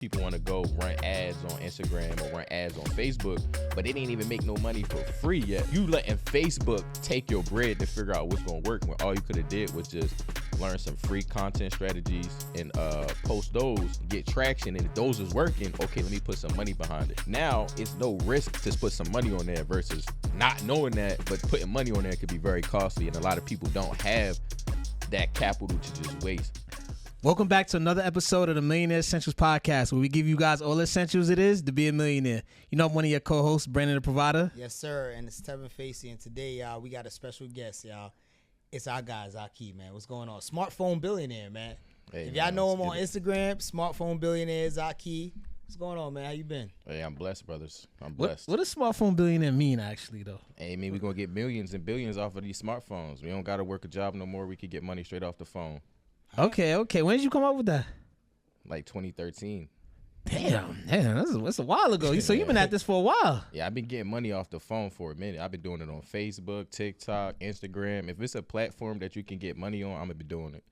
People want to go run ads on Instagram or run ads on Facebook, but they didn't even make no money for free yet. You letting Facebook take your bread to figure out what's going to work when all you could have did was just learn some free content strategies and post those, get traction, and if those is working, okay, let me put some money behind it. Now it's no risk to put some money on there versus not knowing that, but putting money on there could be very costly, and a lot of people don't have that capital to just waste. Welcome back to another episode of the Millionaire Essentials Podcast, where we give you guys all the essentials it is to be a millionaire. You know, I'm one of your co-hosts, Brandon the Provider. Yes, sir, and it's Tevin Facey, and today, y'all, we got a special guest, y'all. It's our guy, Zakee, man. What's going on? Smartphone Billionaire, man. Hey, if man, y'all know him on it. Instagram, Smartphone Billionaire, Zakee. What's going on, man? How you been? Hey, I'm blessed, brothers. I'm blessed. What does smartphone billionaire mean, actually, though? Hey, man, we're going to get millions and billions off of these smartphones. We don't got to work a job no more. We could get money straight off the phone. Okay. When did you come up with that? Like 2013. Damn, that's a while ago. So you've been at this for a while. Yeah, I've been getting money off the phone for a minute. I've been doing it on Facebook, TikTok, Instagram. If it's a platform that you can get money on, I'm going to be doing it.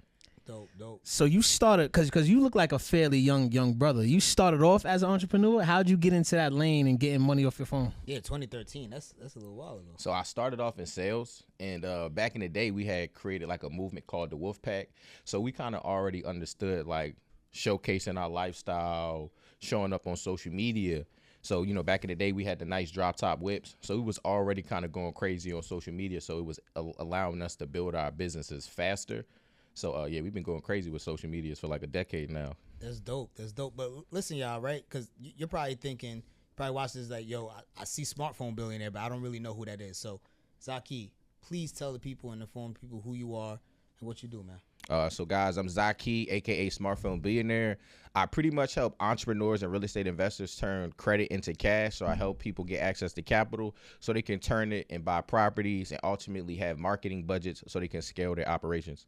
Dope. So you started, because you look like a fairly young brother. You started off as an entrepreneur. How'd you get into that lane and getting money off your phone? Yeah, 2013. That's a little while ago. So I started off in sales, and back in the day, we had created like a movement called the Wolf Pack. So we kind of already understood like showcasing our lifestyle, showing up on social media. So, you know, back in the day, we had the nice drop top whips. So we was already kind of going crazy on social media. So it was allowing us to build our businesses faster. So, yeah, we've been going crazy with social media for like a decade now. That's dope. But listen, y'all, right? Because you're probably thinking, watch this like, yo, I see Smartphone Billionaire, but I don't really know who that is. So, Zakee, please tell the people and inform people who you are and what you do, man. So, guys, I'm Zakee, a.k.a. Smartphone Billionaire. I pretty much help entrepreneurs and real estate investors turn credit into cash. So I help people get access to capital so they can turn it and buy properties and ultimately have marketing budgets so they can scale their operations.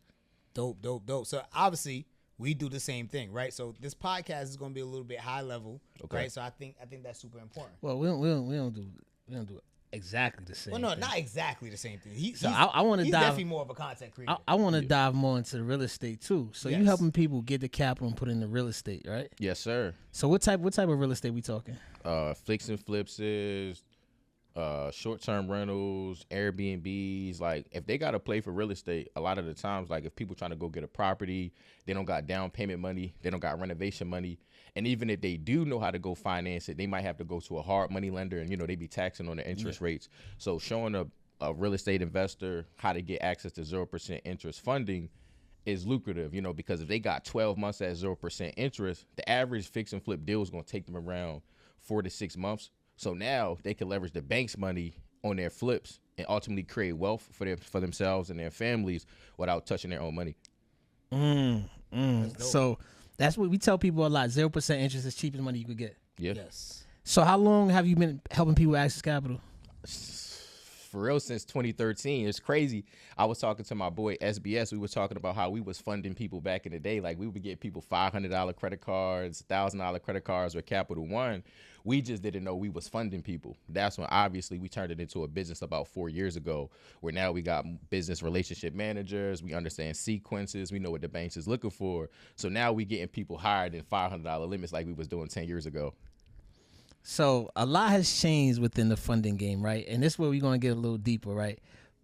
Dope. So obviously we do the same thing, right? So this podcast is going to be a little bit high level, okay. Right? So I think that's super important. Well, we don't do exactly the same. Well, no, thing. Not exactly the same thing. I want to he's dive. definitely more of a content creator. I want to dive more into the real estate too. So you helping people get the capital and put in the real estate, right? Yes, sir. So what type of real estate we talking? Fix and flips is short-term rentals, Airbnbs. Like if they got to play for real estate, a lot of the times, like if people trying to go get a property, they don't got down payment money, they don't got renovation money, and even if they do know how to go finance it, they might have to go to a hard money lender, and they be taxing on the interest rates. So showing a real estate investor how to get access to 0% interest funding is lucrative, because if they got 12 months at 0% interest, the average fix and flip deal is going to take them around 4 to 6 months. So now they can leverage the bank's money on their flips and ultimately create wealth for themselves and their families without touching their own money. So that's what we tell people a lot. 0% interest is cheapest money you could get. Yeah. Yes. So how long have you been helping people access capital? For real, since 2013. It's crazy. I was talking to my boy SBS. We were talking about how we was funding people back in the day. Like we would get people $500 credit cards, $1,000 credit cards with Capital One. We just didn't know we was funding people. That's when obviously we turned it into a business about 4 years ago, where now we got business relationship managers. We understand sequences. We know what the banks is looking for. So now we getting people higher than $500 limits like we was doing 10 years ago. So a lot has changed within the funding game, right? And this is where we're going to get a little deeper, right?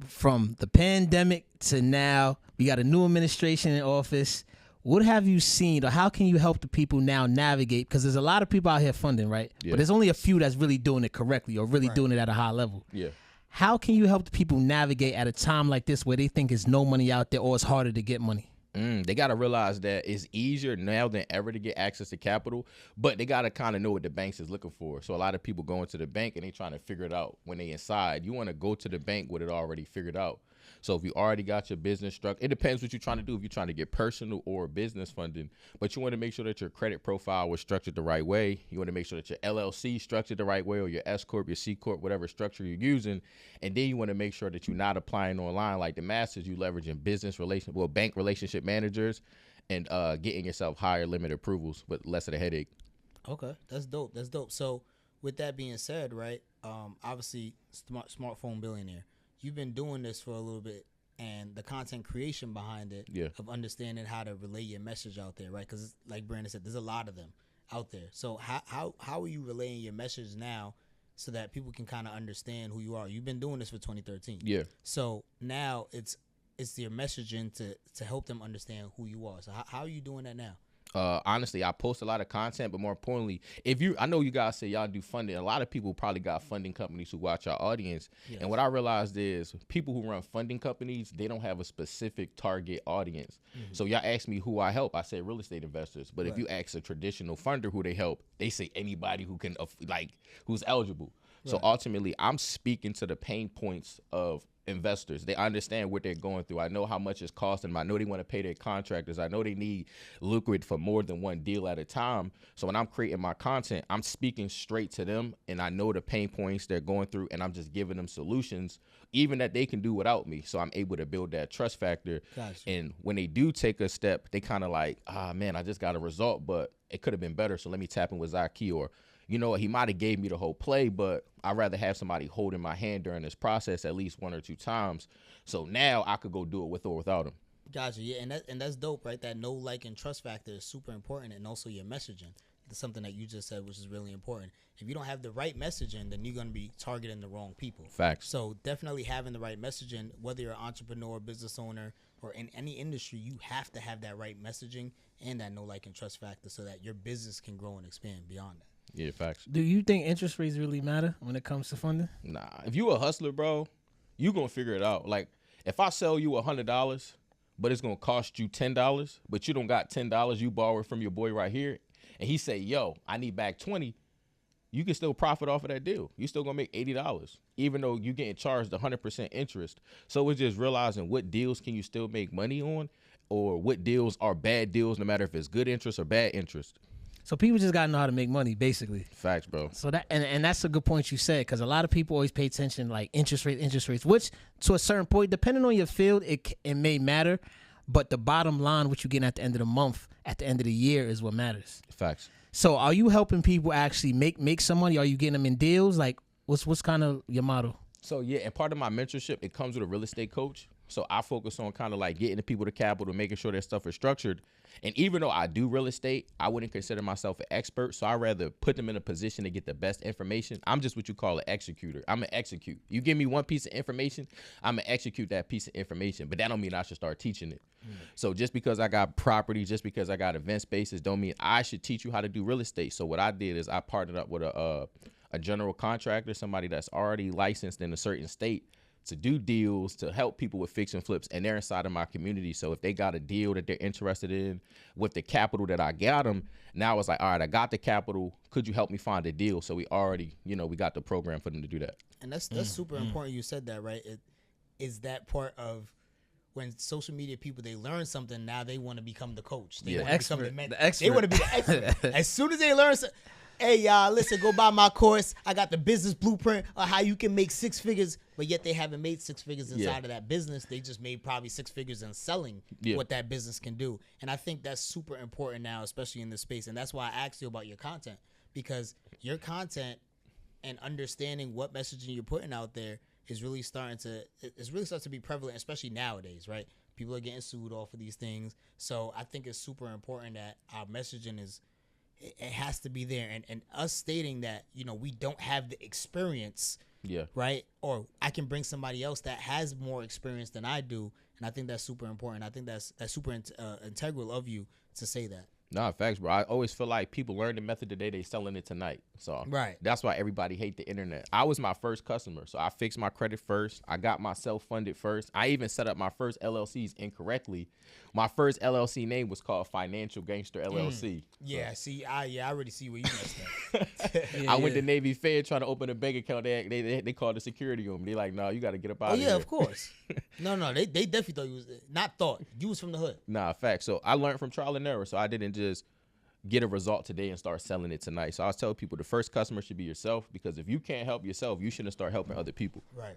From the pandemic to now, we got a new administration in office. What have you seen, or how can you help the people now navigate? Because there's a lot of people out here funding, right? Yeah. But there's only a few that's really doing it correctly or really doing it at a high level. Yeah. How can you help the people navigate at a time like this where they think there's no money out there or it's harder to get money? They got to realize that it's easier now than ever to get access to capital, but they got to kind of know what the banks is looking for. So a lot of people go into the bank and they trying to figure it out when they inside. You want to go to the bank with it already figured out. So if you already got your business struck, it depends what you're trying to do. If you're trying to get personal or business funding, but you want to make sure that your credit profile was structured the right way. You want to make sure that your LLC structured the right way, or your S Corp, your C Corp, whatever structure you're using. And then you want to make sure that you're not applying online like the masses. You leveraging bank relationship managers and getting yourself higher limit approvals with less of the headache. Okay, that's dope. So with that being said, right, obviously Smartphone Billionaire, you've been doing this for a little bit, and the content creation behind it, of understanding how to relay your message out there, right? Because like Brandon said, there's a lot of them out there. So how are you relaying your message now so that people can kind of understand who you are? You've been doing this for 2013. Yeah. So now it's your messaging to help them understand who you are. So how are you doing that now? Honestly, I post a lot of content, but more importantly, I know you guys say y'all do funding. A lot of people probably got funding companies who watch our audience. Yes. And what I realized is people who run funding companies, they don't have a specific target audience. Mm-hmm. So y'all ask me who I help. I say real estate investors. But if you ask a traditional funder who they help, they say anybody who can, who's eligible. Right. So ultimately, I'm speaking to the pain points of investors. They understand what they're going through. I know how much it's costing them. I know they want to pay their contractors. I know they need liquid for more than one deal at a time. So when I'm creating my content, I'm speaking straight to them, and I know the pain points they're going through, and I'm just giving them solutions, even that they can do without me. So I'm able to build that trust factor. Gotcha. And when they do take a step, they kind of like, man, I just got a result, but it could have been better. So let me tap in with Zakee, or you know, he might have gave me the whole play, but I'd rather have somebody holding my hand during this process at least 1 or 2 times. So now I could go do it with or without him. Gotcha. Yeah, and that's dope, right? That know, like, and trust factor is super important, and also your messaging. That's something that you just said, which is really important. If you don't have the right messaging, then you're going to be targeting the wrong people. Facts. So definitely having the right messaging, whether you're an entrepreneur, business owner, or in any industry, you have to have that right messaging and that know, like, and trust factor so that your business can grow and expand beyond that. Yeah, facts. Do you think interest rates really matter when it comes to funding? Nah. If you a hustler, bro, you going to figure it out. Like, if I sell you $100, but it's going to cost you $10, but you don't got $10, you borrow it from your boy right here, and he say, yo, I need back 20, you can still profit off of that deal. You still going to make $80, even though you getting charged 100% interest. So it's just realizing what deals can you still make money on, or what deals are bad deals, no matter if it's good interest or bad interest. So people just gotta know how to make money, basically. Facts, bro. So that and that's a good point you said, because a lot of people always pay attention like interest rates, which to a certain point, depending on your field, it may matter, but the bottom line, what you get at the end of the month, at the end of the year, is what matters. Facts. So are you helping people actually make some money? Are you getting them in deals? Like, what's kind of your model? So yeah, and part of my mentorship, it comes with a real estate coach. So I focus on kind of like getting the people the capital, making sure their stuff is structured. And even though I do real estate, I wouldn't consider myself an expert. So I'd rather put them in a position to get the best information. I'm just what you call an executor. I'm an execute. You give me one piece of information, I'm gonna execute that piece of information. But that don't mean I should start teaching it. So just because I got property, just because I got event spaces, don't mean I should teach you how to do real estate. So what I did is I partnered up with a general contractor, somebody that's already licensed in a certain state, to do deals, to help people with fix and flips, and they're inside of my community. So if they got a deal that they're interested in with the capital that I got them, now it's like, all right, I got the capital. Could you help me find a deal? So we already, we got the program for them to do that. And that's super important. You said that, right? It is that part of when social media people, they learn something, now they want to become the coach. They want to become the expert. They want to be the expert. As soon as they learn something, hey, y'all, listen, go buy my course. I got the business blueprint on how you can make 6 figures, but yet they haven't made 6 figures inside of that business. They just made probably 6 figures in selling what that business can do. And I think that's super important now, especially in this space. And that's why I asked you about your content, because your content and understanding what messaging you're putting out there is really starting to be prevalent, especially nowadays, right? People are getting sued off of these things. So I think it's super important that our messaging it has to be there, and us stating that we don't have the experience, right? Or I can bring somebody else that has more experience than I do, and I think that's super important. I think that's super integral of you to say that. Nah, facts, bro. I always feel like people learn the method today, they selling it tonight. So that's why everybody hate the internet. I was my first customer, so I fixed my credit first. I got myself funded first. I even set up my first LLCs incorrectly. My first LLC name was called Financial Gangster LLC. Yeah, see, I already see where you messed up. I went to Navy Fed trying to open a bank account. They called the security on me. They like, no, you got to get up out of here. Oh, yeah, of course. No, they definitely thought you was, not thought, you was from the hood. Nah, facts. So I learned from trial and error, so I didn't just get a result today and start selling it tonight. So I tell people the first customer should be yourself, because if you can't help yourself, you shouldn't start helping other people. Right.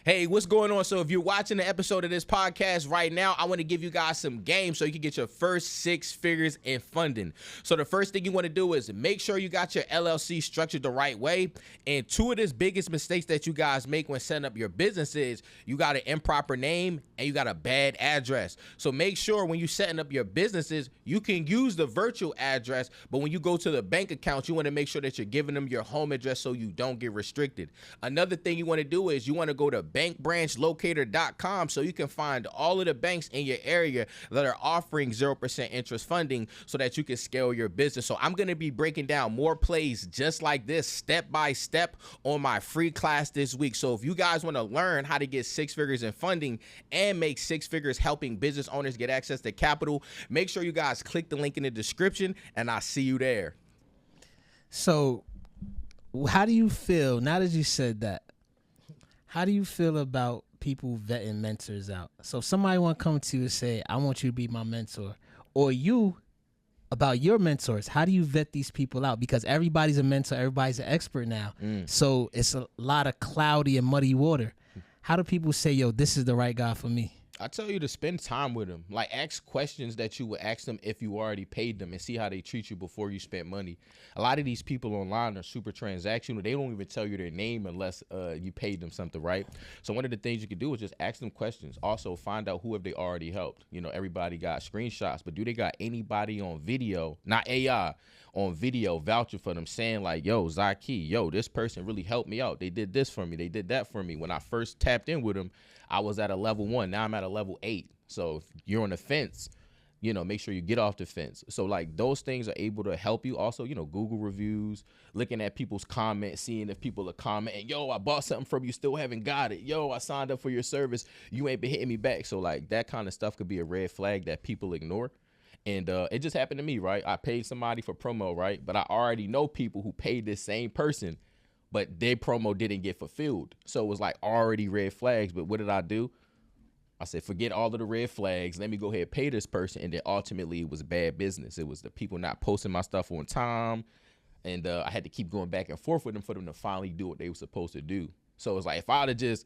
Hey, what's going on? So if you're watching the episode of this podcast right now, I want to give you guys some games so you can get your first 6 figures in funding. So the first thing you want to do is make sure you got your LLC structured the right way. And 2 of the biggest mistakes that you guys make when setting up your business is you got an improper name and you got a bad address. So make sure when you're setting up your businesses, you can use the virtual address, but when you go to the bank account, you want to make sure that you're giving them your home address so you don't get restricted. Another thing you want to do is you want to go to bankbranchlocator.com so you can find all of the banks in your area that are offering 0% interest funding so that you can scale your business. So I'm going to be breaking down more plays just like this step by step on my free class this week. So if you guys want to learn how to get 6 figures in funding and make 6 figures helping business owners get access to capital, make sure you guys click the link in the description and I'll see you there. So how do you feel, now that you said that, how do you feel about people vetting mentors out? So if somebody want to come to you and say, I want you to be my mentor, or you about your mentors, how do you vet these people out? Because everybody's a mentor, everybody's an expert now. So it's a lot of cloudy and muddy water. How do people say, yo, this is the right guy for me? I tell you to spend time with them. Like, ask questions that you would ask them if you already paid them and see how they treat you before you spent money. A lot of these people online are super transactional. They don't even tell you their name unless you paid them something, right? So one of the things you can do is just ask them questions. Also, find out who have they already helped. You know, everybody got screenshots, but do they got anybody on video, not AI, on video vouching for them saying like, yo, Zakee, yo, this person really helped me out. They did this for me. They did that for me. When I first tapped in with them, I was at a level 1. Now I'm at a level 8. So if you're on the fence, you know, make sure you get off the fence. So like those things are able to help you. Also, you know, Google reviews, looking at people's comments, seeing if people are commenting, yo, I bought something from you, still haven't got it. Yo, I signed up for your service. You ain't been hitting me back. So like that kind of stuff could be a red flag that people ignore. And it just happened to me, right? I paid somebody for promo, right? But I already know people who paid this same person, but their promo didn't get fulfilled. So it was like already red flags. But what did I do? I said, forget all of the red flags. Let me go ahead and pay this person. And then ultimately it was bad business. It was the people not posting my stuff on time. And I had to keep going back and forth with them for them to finally do what they were supposed to do. So it's like if I would have just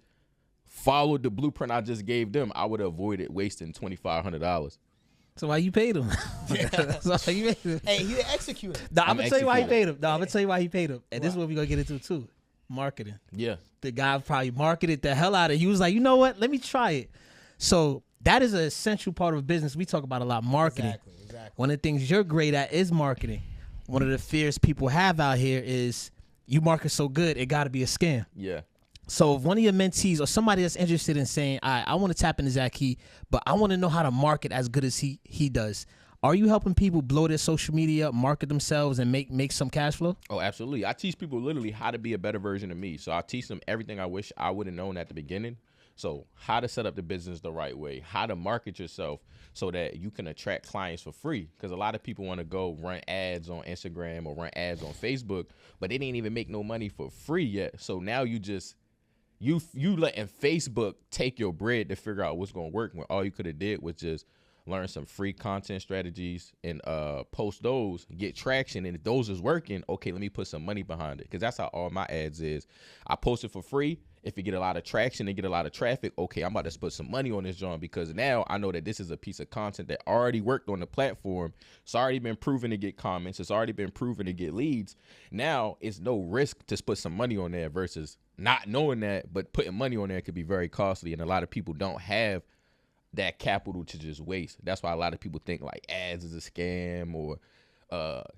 followed the blueprint I just gave them, I would have avoided wasting $2,500. So why you paid him? So why you paid him? Hey, he executed. No, I'm gonna tell you why he executing. paid him. No, I'm gonna tell you why he paid him. And this is what we're gonna get into too. Marketing. Yeah. The guy probably marketed the hell out of it. He was like, you know what? Let me try it. So that is an essential part of a business. We talk about a lot, marketing. Exactly. One of the things you're great at is marketing. One of the fears people have out here is you market so good, it gotta be a scam. Yeah. So if one of your mentees or somebody that's interested in saying, I want to tap into Zakee, but I want to know how to market as good as he does. Are you helping people blow their social media up, market themselves, and make some cash flow? Oh, absolutely. I teach people literally how to be a better version of me. So I teach them everything I wish I would have known at the beginning. So how to set up the business the right way, how to market yourself so that you can attract clients for free. Because a lot of people want to go run ads on Instagram or run ads on Facebook, but they didn't even make no money for free yet. So now you just you letting Facebook take your bread to figure out what's going to work when all you could have did was just learn some free content strategies and post those, get traction. And if those is working, okay, let me put some money behind it. Because that's how all my ads is. I post it for free. If you get a lot of traction and get a lot of traffic, okay, I'm about to put some money on this joint because now I know that this is a piece of content that already worked on the platform. It's already been proven to get comments. It's already been proven to get leads. Now it's no risk to put some money on there versus not knowing that, but putting money on there could be very costly. And a lot of people don't have that capital to just waste. That's why a lot of people think like ads is a scam or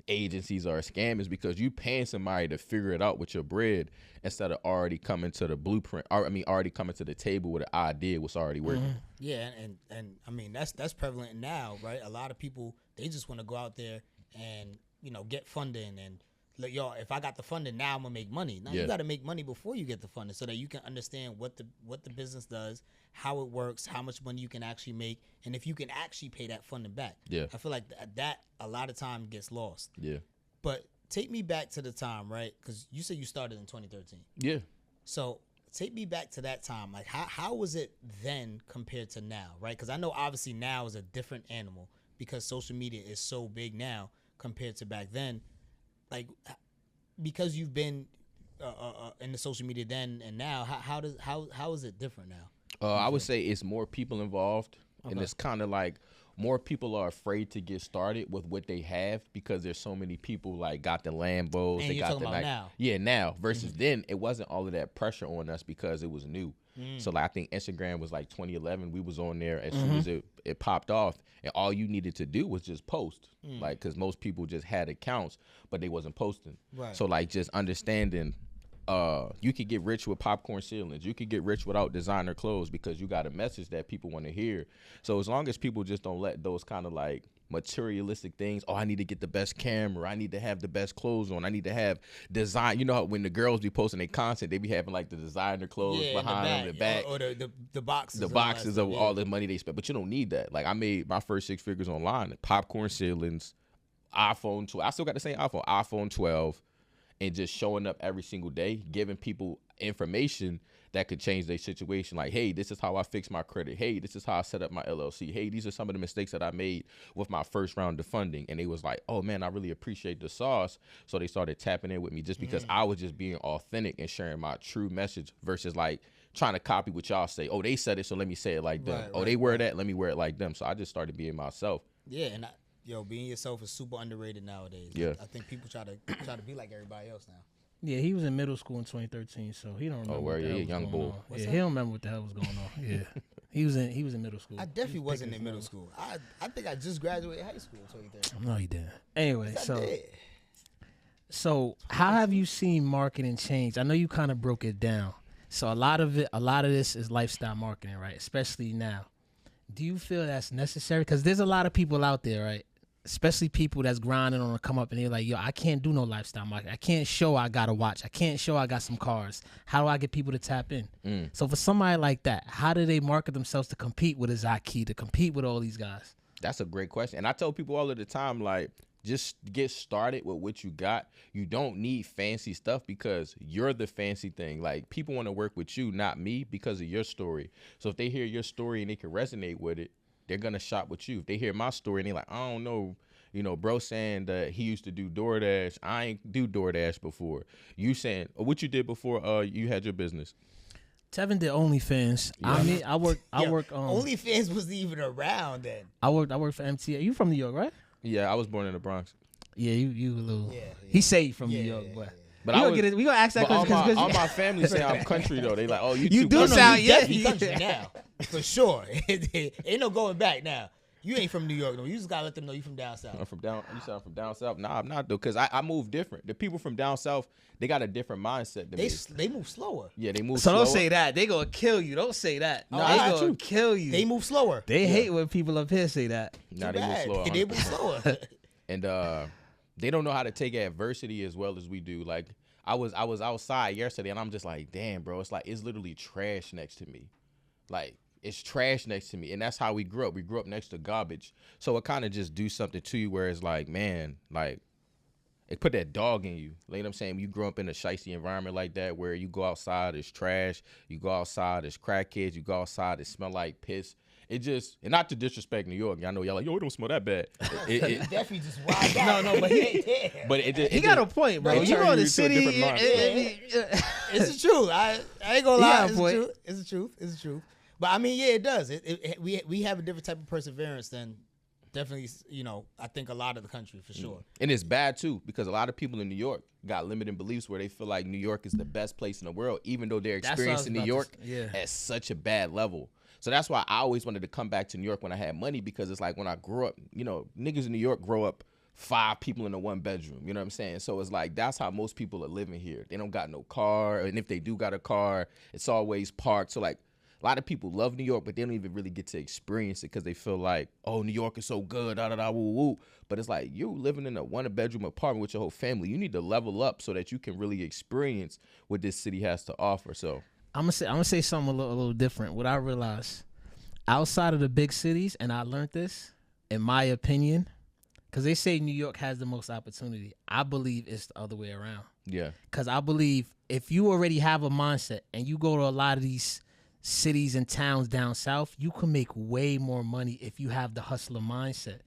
agencies are a scam, is because you paying somebody to figure it out with your bread instead of already coming to the blueprint, or already coming to the table with an idea what's already working. Yeah, and I mean that's prevalent now, right? A lot of people, they just want to go out there and, you know, get funding and like, yo, if I got the funding, now I'm gonna make money. Now you got to make money before you get the funding, so that you can understand what the business does, how it works, how much money you can actually make, and if you can actually pay that funding back. Yeah, I feel like that a lot of time gets lost. Yeah, but take me back to the time, right? Because you said you started in 2013. Yeah. So take me back to that time. Like how was it then compared to now, right? Because I know obviously now is a different animal because social media is so big now compared to back then. Like, because you've been in the social media then and now? How is it different now? I would say it's more people involved, and it's kind of like more people are afraid to get started with what they have because there's so many people like got the Lambos. And they you're got talking the about now. Yeah, now versus then it wasn't all of that pressure on us because it was new. So like I think Instagram was like 2011. We was on there as soon as it popped off, and all you needed to do was just post, like because most people just had accounts, but they wasn't posting. Right. So like just understanding. You could get rich with popcorn ceilings. You could get rich without designer clothes because you got a message that people want to hear. So as long as people just don't let those kind of like materialistic things, oh, I need to get the best camera, I need to have the best clothes on, I need to have design. You know how when the girls be posting their content, they be having like the designer clothes behind them, the back, or the boxes, of all the money they spent. But you don't need that. Like I made my first 6 figures online, popcorn ceilings, iPhone 12. I still got the same iPhone 12. And just showing up every single day, giving people information that could change their situation. Like, hey, this is how I fix my credit. Hey, this is how I set up my LLC. Hey, these are some of the mistakes that I made with my first round of funding. And they was like, oh, man, I really appreciate the sauce. So they started tapping in with me just because I was just being authentic and sharing my true message versus like trying to copy what y'all say. Oh, they said it, so let me say it like them. They wear that, let me wear it like them. So I just started being myself. Yeah, and being yourself is super underrated nowadays. Yeah. I think people try to be like everybody else now. Yeah, he was in middle school in 2013, so he don't remember. What the hell was young going boy. on. Yeah, he don't remember what the hell was going on. Yeah, he was in middle school. I definitely wasn't in middle school. I think I just graduated high school in 2013. No, he didn't. Anyway, Yes, I did. so how have you seen marketing change? I know you kind of broke it down. So a lot of this is lifestyle marketing, right? Especially now. Do you feel that's necessary? Because there's a lot of people out there, right? Especially people that's grinding on to come up and they're like, yo, I can't do no lifestyle marketing. I can't show I got a watch. I can't show I got some cars. How do I get people to tap in? So for somebody like that, how do they market themselves to compete with a Zakee, to compete with all these guys? That's a great question. And I tell people all of the time, like, just get started with what you got. You don't need fancy stuff because you're the fancy thing. Like, people want to work with you, not me, because of your story. So if they hear your story and they can resonate with it, they're going to shop with you. If they hear my story and they're like, I don't know, bro saying that he used to do DoorDash. I ain't do DoorDash before. You saying, what you did before you had your business? Tevin did OnlyFans. Yeah. I mean, I work. OnlyFans wasn't even around then. I work for MTA. You from New York, right? Yeah, I was born in the Bronx. Yeah, you a little. Yeah. He say you from New York, but. But we gonna ask that question. All my family say I'm country though. They like, oh, you do sound definitely country now for sure. Ain't no going back now. You ain't from New York though. You just gotta let them know you from down south. You sound from down south? Nah, I'm not though, cause I move different. The people from down south, they got a different mindset than me. They move slower. Yeah, they move. So slower. don't say that. They gonna kill you. Don't say that. No, they gonna kill you. They move slower. They hate when people up here say that. Nah, they move slower. They move slower. And they don't know how to take adversity as well as we do. Like I was outside yesterday and I'm just like, damn, bro, it's literally trash next to me. Like it's trash next to me. And that's how we grew up. We grew up next to garbage. So it kind of just do something to you where it's like, man, like it put that dog in you. Like, you know what I'm saying? You grow up in a shicey environment like that where you go outside, it's trash. You go outside, it's crackheads. You go outside, it smell like piss. It just, and not to disrespect New York. I know y'all like, yo, it don't smell that bad. It definitely just wild out. No, but he got a point, bro. You go to the city. It's the truth. I ain't gonna lie. It's the truth. But I mean, yeah, it does. We have a different type of perseverance than definitely, I think a lot of the country for sure. And it's bad too because a lot of people in New York got limiting beliefs where they feel like New York is the best place in the world, even though they're experiencing New York at such a bad level. So that's why I always wanted to come back to New York when I had money because it's like when I grew up, niggas in New York grow up 5 people in a 1 bedroom. You know what I'm saying? So it's like that's how most people are living here. They don't got no car, and if they do got a car, it's always parked. So like a lot of people love New York, but they don't even really get to experience it because they feel like, oh, New York is so good, da da da woo woo. But it's like you living in a 1-bedroom apartment with your whole family. You need to level up so that you can really experience what this city has to offer. So. I'm gonna say something a little different. What I realized outside of the big cities, and I learned this, in my opinion, because they say New York has the most opportunity. I believe it's the other way around. Yeah. Because I believe if you already have a mindset and you go to a lot of these cities and towns down south, you can make way more money if you have the hustler mindset.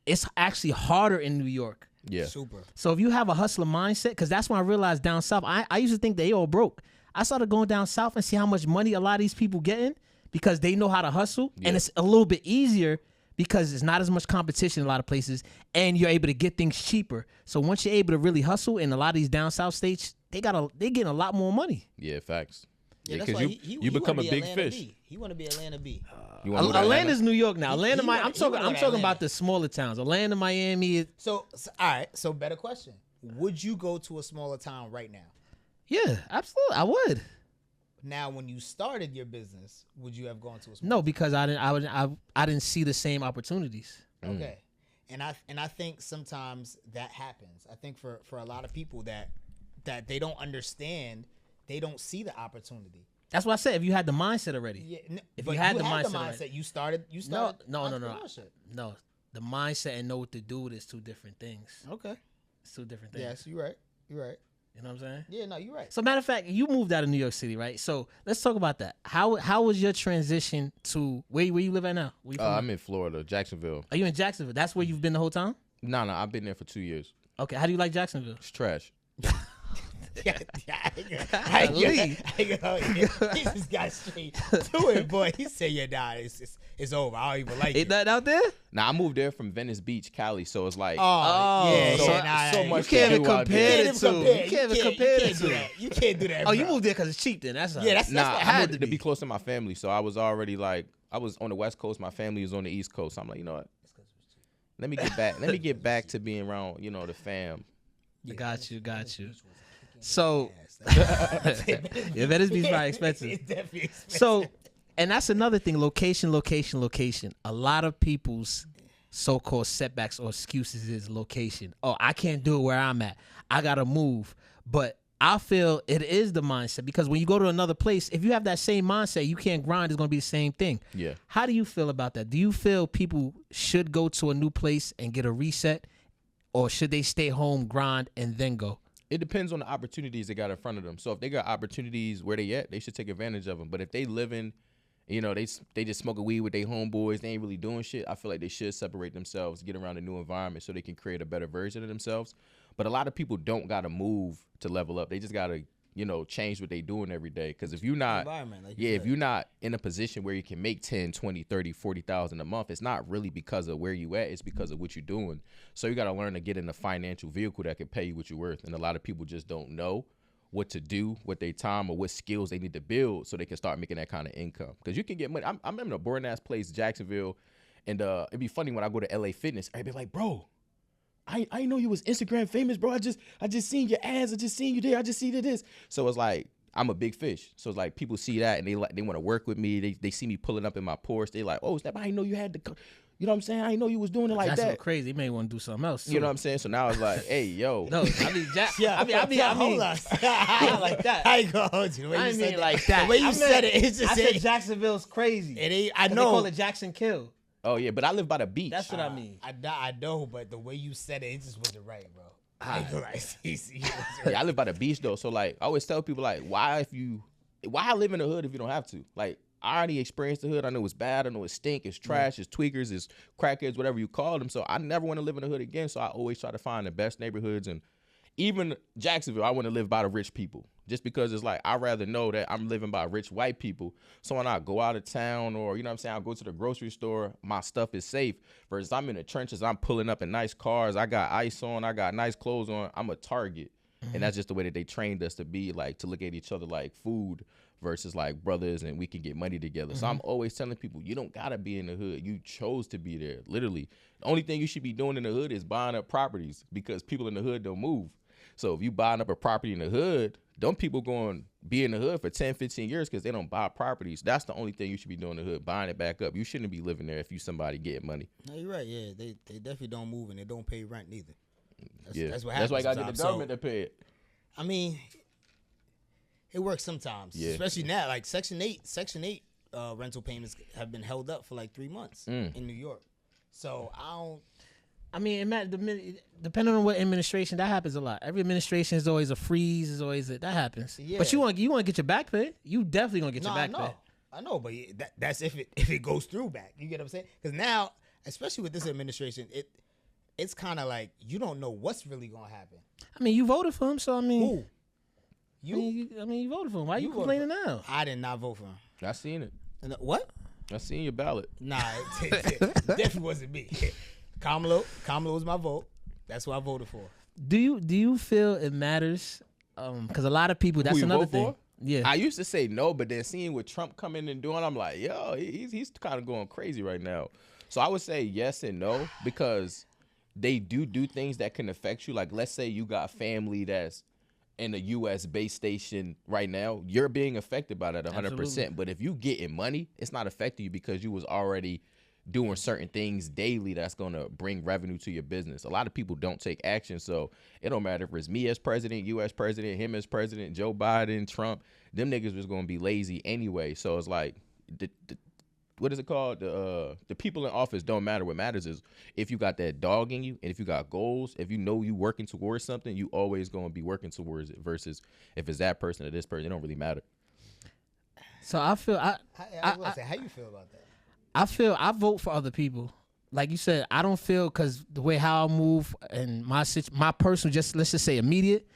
It's actually harder in New York Yeah. Super. So if you have a hustler mindset, because that's when I realized down south, I used to think they all broke. I started going down south and see how much money a lot of these people getting because they know how to hustle, and it's a little bit easier because it's not as much competition in a lot of places, and you're able to get things cheaper. So once you're able to really hustle in a lot of these down south states, they getting a lot more money. Yeah, facts. Yeah, that's because why you become a big fish. He want to be Atlanta B. You wanna go to Atlanta's New York now. He I'm wanna talking go to about the smaller towns. Atlanta, Miami. So all right. So better question. Would you go to a smaller town right now? Yeah, absolutely. I would. Now, when you started your business, would you have gone to a smaller No, because I didn't see the same opportunities. Okay. And I think sometimes that happens. I think for a lot of people that they don't understand, they don't see the opportunity. That's why I said if you had the mindset already. Yeah, If but you had the mindset, mindset already. you started No. entrepreneurship. No. The mindset and know what to do with it is two different things. Okay. It's two different things. Yes, you're right. You're right. You know what I'm saying? Yeah, no, you're right. So matter of fact, you moved out of New York City, right? So let's talk about that. How was your transition to where you live at now? Where you from? I'm in Florida, Jacksonville. Are you in Jacksonville? That's where you've been the whole time? No, I've been there for 2 years. Okay. How do you like Jacksonville? It's trash. He just got straight to it, boy. He said, "Yeah, nah, it's over. I don't even like Ain't it." nothing out there? Now I moved there from Venice Beach, Cali, so it's like Yeah, so, yeah, so nah, much you can't to even do out there. compare You can't even compare you the can't do two. that. You can't do that. Oh, you bro. moved there because it's cheap then. That's Yeah, that's Nah, what I had moved to be close to my family, so I was already like I was on the West Coast. My family was on the East Coast. So I'm like, you know what? Let me get back. Let me get back to being around, the fam. Got you. So, yeah, Venice Beach probably expensive. It's definitely expensive. So, and that's another thing. Location. A lot of people's so-called setbacks or excuses is location. Oh, I can't do it where I'm at. I gotta move. But I feel it is the mindset because when you go to another place, if you have that same mindset, you can't grind. It's gonna be the same thing. Yeah. How do you feel about that? Do you feel people should go to a new place and get a reset, or should they stay home, grind, and then go? It depends on the opportunities they got in front of them. So if they got opportunities where they at, they should take advantage of them. But if they living, they just smoking weed with their homeboys, they ain't really doing shit. I feel like they should separate themselves, get around a new environment so they can create a better version of themselves. But a lot of people don't gotta move to level up. They just gotta, change what they doing every day. Because if you're not, if you're not in a position where you can make 10, 20, 30, 40,000 a month, it's not really because of where you at. It's because of what you're doing. So you got to learn to get in a financial vehicle that can pay you what you're worth. And a lot of people just don't know what to do with their time or what skills they need to build so they can start making that kind of income. Because you can get money. I'm in a boring ass place, Jacksonville. And it'd be funny when I go to LA Fitness. I'd be like, bro, I know you was Instagram famous, bro. I just seen your ads. I just seen you there. I just see this. So it's like I'm a big fish. So it's like people see that and they want to work with me. They see me pulling up in my Porsche. They like, oh, Steph, I didn't know you had the, you know what I'm saying? I didn't know you was doing it like That's that. so crazy. You may want to do something else. Too. You know what I'm saying? So now it's like, hey, yo. No, I mean, hold on. not like that. I ain't gonna hold you. The way I you mean said like that. The way you said it, it's just I said Jacksonville's crazy. It ain't. I They know. call it Jackson Kill. Oh, yeah, but I live by the beach. That's what I mean. I know, but the way you said it just wasn't right, bro. I ain't gonna lie. Yeah, I live by the beach, though. So, like, I always tell people, like, why live in the hood if you don't have to? Like, I already experienced the hood. I know it's bad. I know it's stink. It's trash. It's tweakers. It's crackheads, whatever you call them. So I never want to live in the hood again. So I always try to find the best neighborhoods. And even Jacksonville, I want to live by the rich people. Just because it's like, I'd rather know that I'm living by rich white people. So when I go out of town or, you know what I'm saying, I go to the grocery store, my stuff is safe. Versus I'm in the trenches, I'm pulling up in nice cars. I got ice on. I got nice clothes on. I'm a target. And that's just the way that they trained us to be, like, to look at each other like food versus like brothers and we can get money together. So I'm always telling people, you don't got to be in the hood. You chose to be there. Literally. The only thing you should be doing in the hood is buying up properties because people in the hood don't move. So if you buying up a property in the hood, don't people going to be in the hood for 10, 15 years because they don't buy properties. That's the only thing you should be doing in the hood, buying it back up. You shouldn't be living there if you somebody getting money. No, you're right. Yeah, they definitely don't move and they don't pay rent neither. That's what happens. That's why you got to get the government to pay it. I mean, it works sometimes, especially now. Like Section 8 rental payments have been held up for like 3 months in New York. So I mean, depending on what administration, that happens a lot. Every administration is always a freeze. Is always that happens. Yeah. But you want to get your back paid. You definitely gonna get your back paid. I know, but that's if it goes through back. You get what I'm saying? Because now, especially with this administration, it's kind of like you don't know what's really gonna happen. I mean, you voted for him, so I mean, Who? I mean, you voted for him. Why you complaining now? I did not vote for him. I seen it. What? I seen your ballot. Nah, it definitely wasn't me. Kamala was my vote. That's who I voted for. Do you feel it matters? Because a lot of people, that's Who you another vote thing. for? Yeah. I used to say no, but then seeing what Trump coming and doing, I'm like, yo, he's kind of going crazy right now. So I would say yes and no, because they do things that can affect you. Like, let's say you got family that's in a U.S. base station right now, you're being affected by that 100%. Absolutely. But if you getting money, it's not affecting you because you was already doing certain things daily that's going to bring revenue to your business. A lot of people don't take action, so it don't matter if it's me as president, you as president, him as president, Joe Biden, Trump. Them niggas was going to be lazy anyway. So it's like, what is it called? The people in office don't matter. What matters is if you got that dog in you and if you got goals, if you know you working towards something, you always going to be working towards it versus if it's that person or this person. It don't really matter. So I feel I was say, how you feel about that? I vote for other people. Like you said, I don't feel because the way how I move and my personal, let's just say immediate,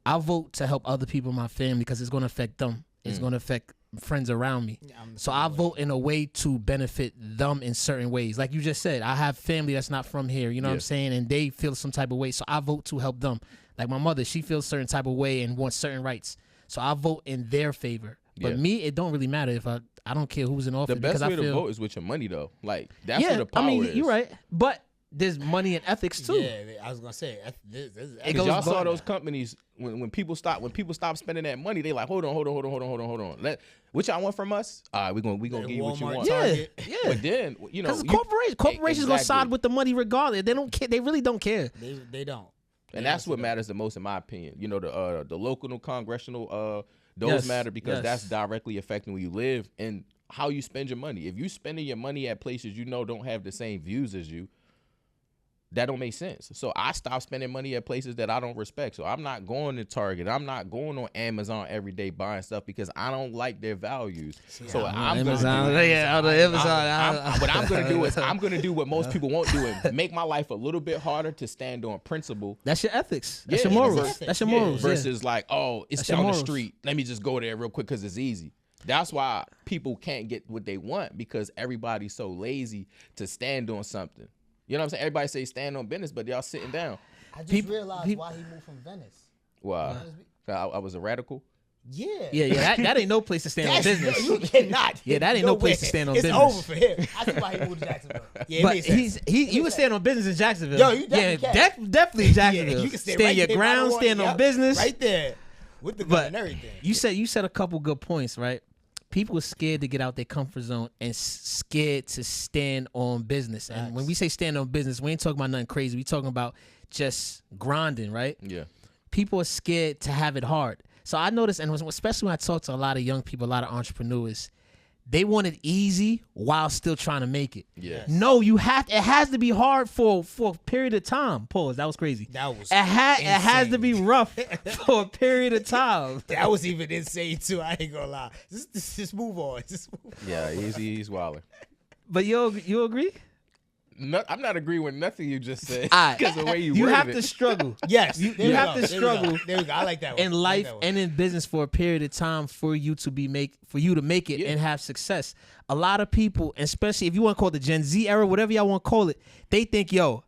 I vote to help other people in my family because it's going to affect them. It's going to affect friends around me. So I vote in a way to benefit them in certain ways. Like you just said, I have family that's not from here, you know what I'm saying? And they feel some type of way. So I vote to help them. Like my mother, she feels certain type of way and wants certain rights. So I vote in their favor. But me, it don't really matter if I don't care who's in office. The best way to vote is with your money, though. Like, that's where the power is. You're right. But there's money and ethics, too. Yeah, I was going to say. Because y'all saw those companies, when people stop spending that money, they like, hold on. What y'all want from us? All right, we gonna give you what you want. Yeah. But then, you know. Because corporations going to side with the money regardless. They don't care. They really don't care. They don't. And that's what matters the most, in my opinion. You know, the local, congressional, those matter because that's directly affecting where you live and how you spend your money. If you spending your money at places you know don't have the same views as you, that don't make sense. So I stopped spending money at places that I don't respect. So I'm not going to Target. I'm not going on Amazon every day buying stuff because I don't like their values. So what I'm going to do is I'm going to do what most people won't do and make my life a little bit harder to stand on principle. That's your ethics. That's your morals. That's your morals. Versus like, oh, it's down the street. Let me just go there real quick because it's easy. That's why people can't get what they want because everybody's so lazy to stand on something. You know what I'm saying? Everybody say stand on business, but y'all sitting down. I just realized why he moved from Venice. Wow. I was a radical? Yeah. That ain't no place to stand on business. You cannot. Yeah, that ain't no place to stand on business. It's over for him. I see why he moved to Jacksonville. Yeah, but he was standing on business in Jacksonville. Yo, you definitely definitely Jacksonville. You can stand your ground, stand on business. Right there. With the gun and everything. You said a couple good points, right? People are scared to get out their comfort zone and scared to stand on business. And when we say stand on business, we ain't talking about nothing crazy. We talking about just grinding, right? Yeah. People are scared to have it hard. So I noticed, and especially when I talk to a lot of young people, a lot of entrepreneurs, they want it easy while still trying to make it. Yeah. No, it has to be hard for a period of time. Pause. That was crazy. That was it has to be rough for a period of time. That was even insane too. I ain't gonna lie. Just move on. Yeah, he's wilding. But you agree? No, I'm not agreeing with nothing you just said. Because the way you have to struggle. Yes, you have to struggle. There we go. I like that one. In life and in business for a period of time for you to make it and have success. A lot of people, especially if you want to call it the Gen Z era, whatever y'all want to call it, they think, yo,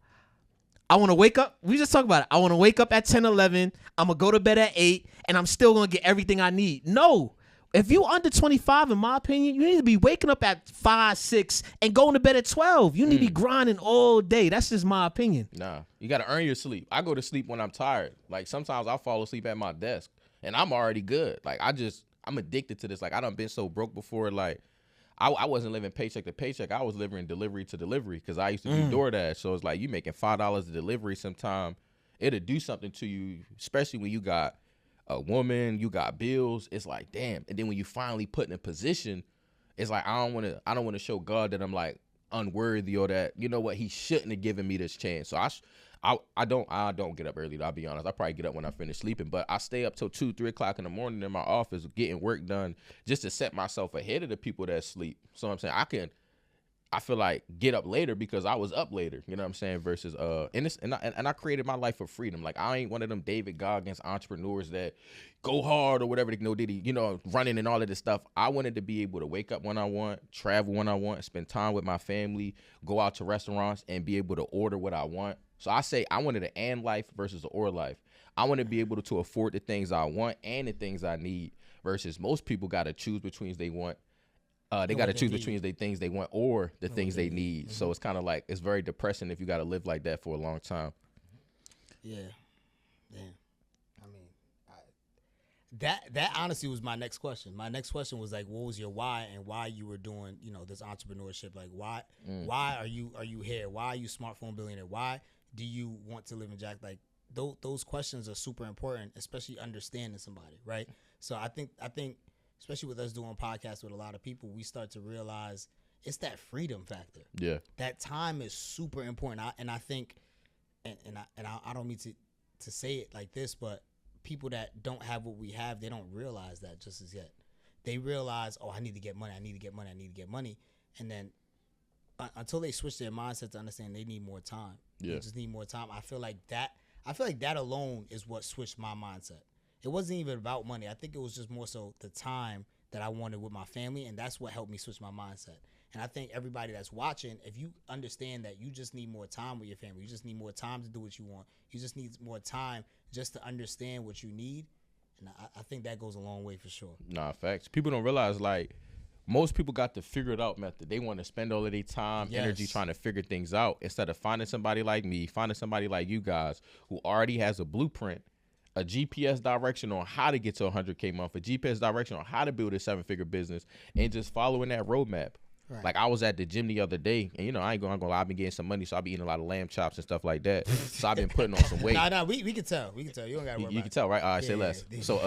I want to wake up. We just talked about it. I want to wake up at 10, 11. I'm going to go to bed at 8, and I'm still going to get everything I need. No. If you under 25, in my opinion, you need to be waking up at 5, 6, and going to bed at 12. You need to be grinding all day. That's just my opinion. Nah, you got to earn your sleep. I go to sleep when I'm tired. Like, sometimes I'll fall asleep at my desk, and I'm already good. Like, I'm addicted to this. Like, I done been so broke before. Like, I wasn't living paycheck to paycheck. I was living delivery to delivery because I used to do DoorDash. So it's like you making $5 a delivery sometime. It'll do something to you, especially when you got a woman, you got bills. It's like, damn. And then when you finally put in a position, it's like I don't want to show God that I'm like unworthy or that, you know what, he shouldn't have given me this chance. So I don't get up early, I'll be honest. I probably get up when I finish sleeping, but I stay up till 2, 3 o'clock in the morning in my office getting work done just to set myself ahead of the people that sleep. So I'm saying I feel like get up later because I was up later. You know what I'm saying? Versus and I created my life for freedom. Like I ain't one of them David Goggins entrepreneurs that go hard or whatever. No Diddy, running and all of this stuff. I wanted to be able to wake up when I want, travel when I want, spend time with my family, go out to restaurants and be able to order what I want. So I say I wanted an and life versus an or life. I want to be able to afford the things I want and the things I need. Versus most people got to choose between they want. They got to choose between the things they want or the things they need. So it's kind of like, it's very depressing if you got to live like that for a long time. Yeah. Damn. I mean, that honestly was my next question. My next question was like, what was your why and why you were doing, this entrepreneurship? Like, why are you here? Why are you smartphone billionaire? Why do you want to live in Jack? Like, those questions are super important, especially understanding somebody, right? So I think, especially with us doing podcasts with a lot of people, we start to realize it's that freedom factor. Yeah. That time is super important. I think, and I don't mean to say it like this, but people that don't have what we have, they don't realize that just as yet. They realize, I need to get money. And then until they switch their mindset to understand they need more time. Yeah. They just need more time. I feel like that alone is what switched my mindset. It wasn't even about money. I think it was just more so the time that I wanted with my family, and that's what helped me switch my mindset. And I think everybody that's watching, if you understand that you just need more time with your family, you just need more time to do what you want, you just need more time just to understand what you need, and I think that goes a long way for sure. Nah, facts. People don't realize, like, most people got the figure it out method. They want to spend all of their time, energy trying to figure things out instead of finding somebody like me, finding somebody like you guys who already has a blueprint, a GPS direction on how to get to 100K month, a GPS direction on how to build a 7-figure business, and just following that roadmap. Right. Like I was at the gym the other day, and I ain't gonna lie, I've been getting some money, so I'll be eating a lot of lamb chops and stuff like that. So I've been putting on some weight. Nah, we can tell. You don't gotta worry. You can tell, right? All right, say less. So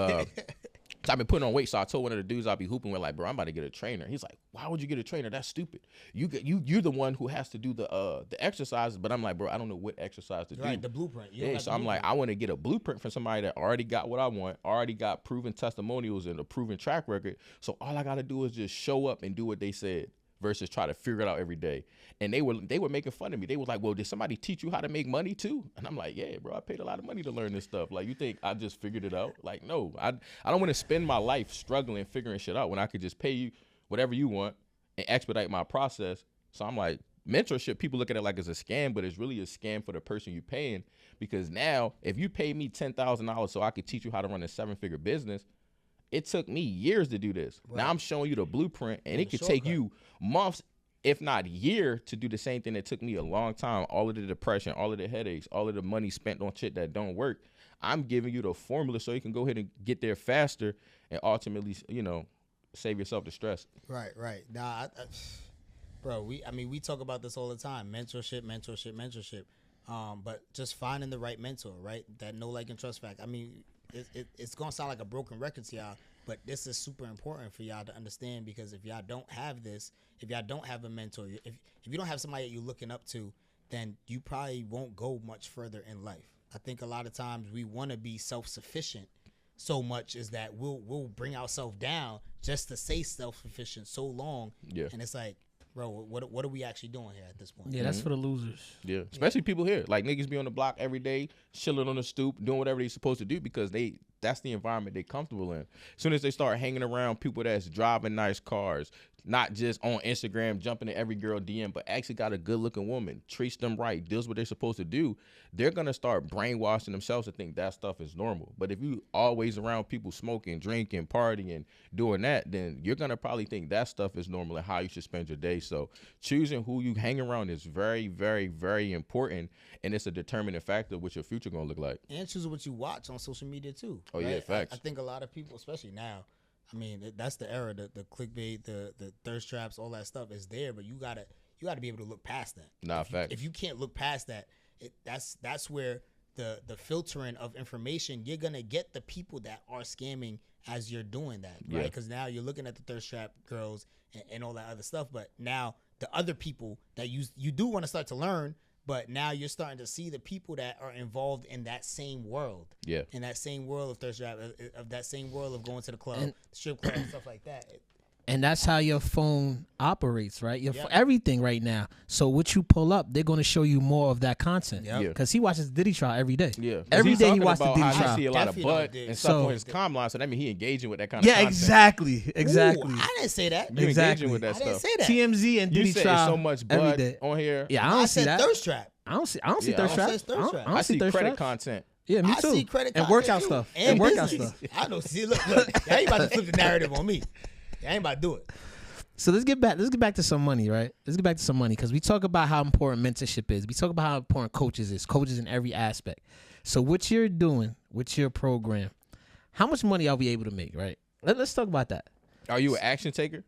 I've been putting on weight. So I told one of the dudes I'll be hooping with, like, bro, I'm about to get a trainer. He's like, why would you get a trainer? That's stupid. You're the one who has to do the exercises. But I'm like, bro, I don't know what exercise to do. Right, the blueprint. So I'm like, I want to get a blueprint from somebody that already got what I want, already got proven testimonials and a proven track record. So all I got to do is just show up and do what they said versus try to figure it out every day. And they were making fun of me. They was like, well, did somebody teach you how to make money too? And I'm like, yeah, bro, I paid a lot of money to learn this stuff. Like, you think I just figured it out? Like, no, I don't want to spend my life struggling, figuring shit out when I could just pay you whatever you want and expedite my process. So I'm like, mentorship, people look at it like it's a scam, but it's really a scam for the person you're paying, because now if you pay me $10,000 so I could teach you how to run a 7-figure business, it took me years to do this. Right. Now I'm showing you the blueprint, and it could take you months, if not year, to do the same thing that took me a long time. All of the depression, all of the headaches, all of the money spent on shit that don't work. I'm giving you the formula so you can go ahead and get there faster and ultimately, save yourself the stress. Right. Nah, bro, we talk about this all the time. Mentorship. But just finding the right mentor, right? That know, like, and trust factor. I mean, it's gonna sound like a broken record to y'all, but this is super important for y'all to understand, because if y'all don't have this, if y'all don't have a mentor, if you don't have somebody that you're looking up to, then you probably won't go much further in life. I think a lot of times we want to be self-sufficient so much is that we'll bring ourselves down just to say self-sufficient so long. Yeah. And it's like, bro, what are we actually doing here at this point? Yeah, that's for the losers. Yeah, especially people here. Like, niggas be on the block every day, chilling on the stoop, doing whatever they're supposed to do because that's the environment they're comfortable in. As soon as they start hanging around people that's driving nice cars, not just on Instagram jumping in every girl DM, but actually got a good-looking woman, treats them right, does what they're supposed to do, they're going to start brainwashing themselves to think that stuff is normal. But if you always around people smoking, drinking, partying, doing that, then you're going to probably think that stuff is normal and how you should spend your day. So choosing who you hang around is very, very, very important, and it's a determining factor of what your future going to look like. And choosing what you watch on social media, too. Oh, right? Yeah, facts. I think a lot of people, especially now, I mean, that's the era, the clickbait, the thirst traps, all that stuff is there, but you gotta be able to look past that. Nah, facts. If you can't look past that, that's where the filtering of information, you're gonna get the people that are scamming as you're doing that, right? Because now you're looking at the thirst trap girls and all that other stuff, but now the other people that you do want to start to learn. But now you're starting to see the people that are involved in that same world. Yeah. In that same world of thirst trap, of that same world of going to the club, strip club, stuff like that. And that's how your phone operates, right? Yep. Everything right now. So what you pull up, they're going to show you more of that content. Yep. Because he watches Diddy trial every day. Yeah. Every day he watches the Diddy I trial. see a lot of Definitely butt did. and stuff So- on his timeline, so that means he engaging with that kind of Yeah, content. exactly. Exactly. Ooh, I didn't say that. You Exactly. engaging with that I didn't stuff. say that. TMZ and You Diddy said trial so much every butt day. on here. Yeah, I I don't see said that. thirst trap. I don't see Yeah, thirst I trap. don't say thirst trap. I don't I see see thirst credit trap. content. Yeah, me I too. see credit And content workout too. stuff. And And workout business. stuff. I know. See, look. Y'all ain't about to flip the narrative on me. Y'all ain't about to do it. So let's get back to some money, right? Let's get back to some money because we talk about how important mentorship is. We talk about how important coaches in every aspect. So what you're doing with your program, how much money are we able to make, right? Let's talk about that. Are you an action taker?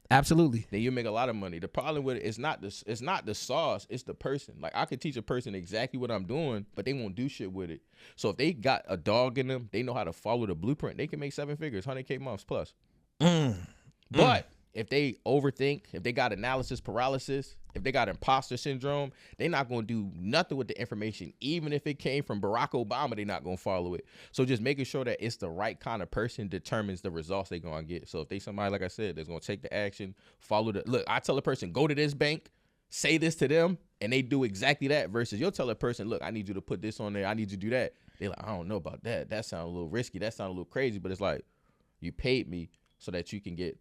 Absolutely. Then you make a lot of money. The problem with it is not the sauce, it's the person. Like I could teach a person exactly what I'm doing, but they won't do shit with it. So if they got a dog in them, they know how to follow the blueprint. They can make 7 figures, 100K months plus. But if they overthink, if they got analysis paralysis, if they got imposter syndrome, they're not going to do nothing with the information. Even if it came from Barack Obama, they're not going to follow it. So just making sure that it's the right kind of person determines the results they're going to get. So if they somebody, like I said, that's going to take the action, follow the, look, I tell a person, go to this bank, say this to them, and they do exactly that versus you'll tell a person, look, I need you to put this on there. I need you to do that. They're like, I don't know about that. That sounds a little risky. That sounds a little crazy, but it's like, you paid me so that you can get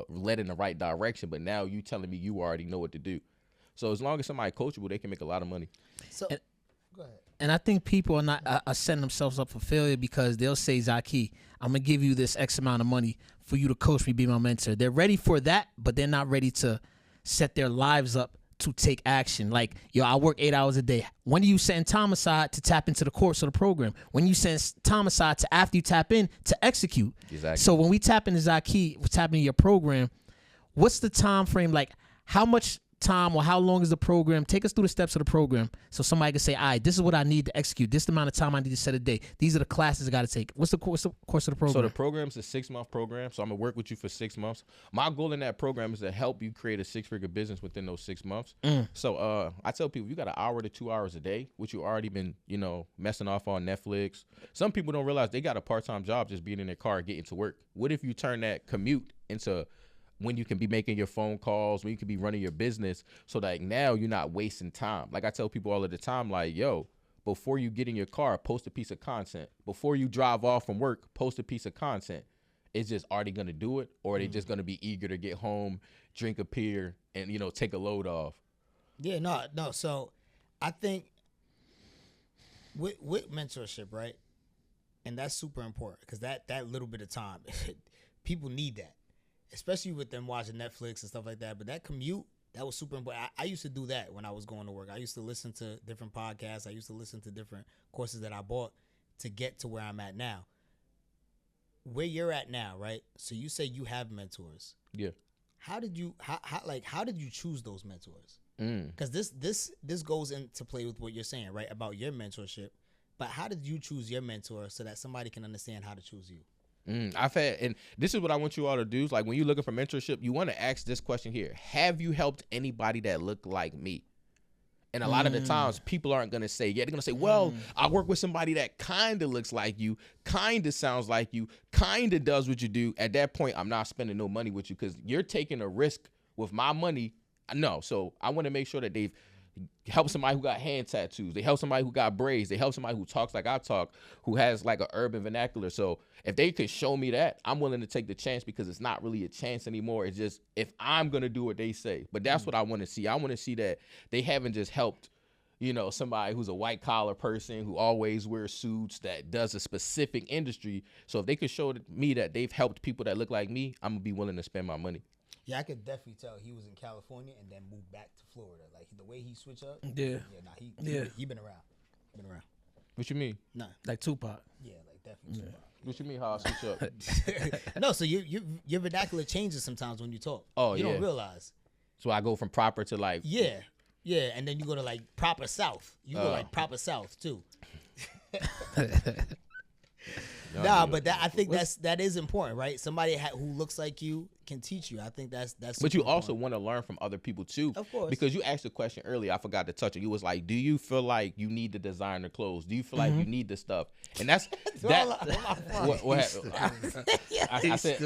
led in the right direction, but now you telling me you already know what to do. So as long as somebody coachable, they can make a lot of money. So, go ahead. And I think people are not are setting themselves up for failure because they'll say, Zakee, I'm going to give you this X amount of money for you to coach me, be my mentor. They're ready for that, but they're not ready to set their lives up to take action. Like, yo, I work 8 hours a day. When are you setting time aside to tap into the course of the program? When you set time aside to after you tap in to execute? Exactly. So when we tap into Zakee, we tap into your program, what's the time frame? Like, how much time or how long is the program? Take us through the steps of the program so somebody can say, all right, this is what I need to execute. This is the amount of time I need to set a day. These are the classes I got to take. What's the course of the program? So the program's a 6-month program. So I'm going to work with you for 6 months. My goal in that program is to help you create a 6-figure business within those 6 months. So I tell people, you got an hour to 2 hours a day, which you already been, messing off on Netflix. Some people don't realize they got a part-time job just being in their car getting to work. What if you turn that commute into when you can be making your phone calls, when you can be running your business, so that now you're not wasting time. Like I tell people all of the time, like, yo, before you get in your car, post a piece of content. Before you drive off from work, post a piece of content. It's just, are they going to do it? Or are they just going to be eager to get home, drink a beer, and, take a load off? Yeah, no. So I think with mentorship, right? And that's super important because that little bit of time, people need that. Especially with them watching Netflix and stuff like that. But that commute, that was super important. I used to do that when I was going to work. I used to listen to different podcasts. I used to listen to different courses that I bought to get to where I'm at now. Where you're at now, right? So you say you have mentors. Yeah. How did you choose those mentors? Because this goes into play with what you're saying, right? About your mentorship. But how did you choose your mentor so that somebody can understand how to choose you? I've had, and this is what I want you all to do. Is like when you're looking for mentorship, you want to ask this question here: have you helped anybody that looked like me? And a lot of the times, people aren't gonna say, yeah, they're gonna say, well, I work with somebody that kind of looks like you, kind of sounds like you, kind of does what you do. At that point, I'm not spending no money with you because you're taking a risk with my money. No, so I want to make sure that they've help somebody who got hand tattoos. They help somebody who got braids. They help somebody who talks like I talk, who has like an urban vernacular. So if they could show me that, I'm willing to take the chance because it's not really a chance anymore. It's just if I'm going to do what they say. But that's what I want to see. I want to see that they haven't just helped, somebody who's a white collar person who always wears suits that does a specific industry. So if they could show me that they've helped people that look like me, I'm going to be willing to spend my money. Yeah, I could definitely tell he was in California and then moved back to Florida. Like the way he switched up. Yeah. He been around. What you mean? Nah. Like Tupac. Yeah, like definitely Tupac. What you mean how I switch up? No, so your vernacular changes sometimes when you talk. Oh, you yeah. don't realize. So I go from proper to like. Yeah, and then you go to like proper South. You go like proper South too. Nah, but I think that is important, right? Somebody who looks like you can teach you. I think that's. But you also want to learn from other people too, of course. Because you asked a question earlier, I forgot to touch it. You was like, "Do you feel like you need the designer clothes? Do you feel like you need the stuff?" And that's that. What happened? I said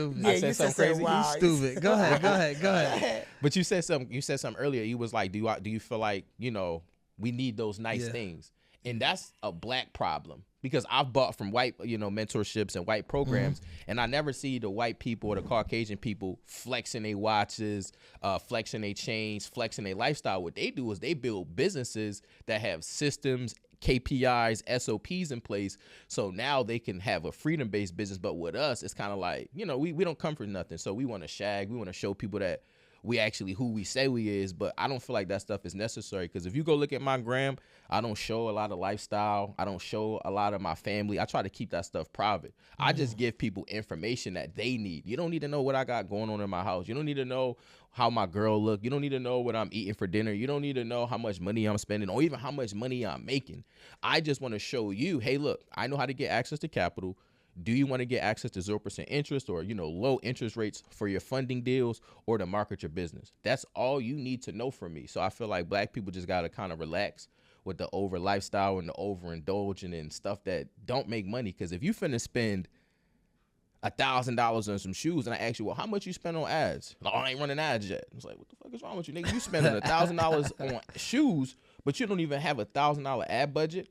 something crazy. Wow, stupid. Go ahead. But you said something. You said something earlier. You was like, "Do you feel like we need those nice things?" And that's a black problem. Because I've bought from white, mentorships and white programs, and I never see the white people or the Caucasian people flexing their watches, flexing their chains, flexing their lifestyle. What they do is they build businesses that have systems, KPIs, SOPs in place. So now they can have a freedom-based business. But with us, it's kind of like, we don't come for nothing. So we want to shag. We want to show people that we actually who we say we is, but I don't feel like that stuff is necessary, because if you go look at my gram, I don't show a lot of lifestyle. I don't show a lot of my family. I try to keep that stuff private. I just give people information that they need. You don't need to know what I got going on in my house. You don't need to know how my girl look. You don't need to know what I'm eating for dinner. You don't need to know how much money I'm spending or even how much money I'm making. I just want to show you, hey, look, I know how to get access to capital. Do you want to get access to 0% interest or, low interest rates for your funding deals or to market your business? That's all you need to know from me. So I feel like black people just got to kind of relax with the over lifestyle and the overindulging and stuff that don't make money. Because if you finna spend $1,000 on some shoes and I ask you, well, how much you spend on ads? Oh, I ain't running ads yet. It's like, what the fuck is wrong with you, nigga? You spending $1,000 on shoes, but you don't even have $1,000 ad budget.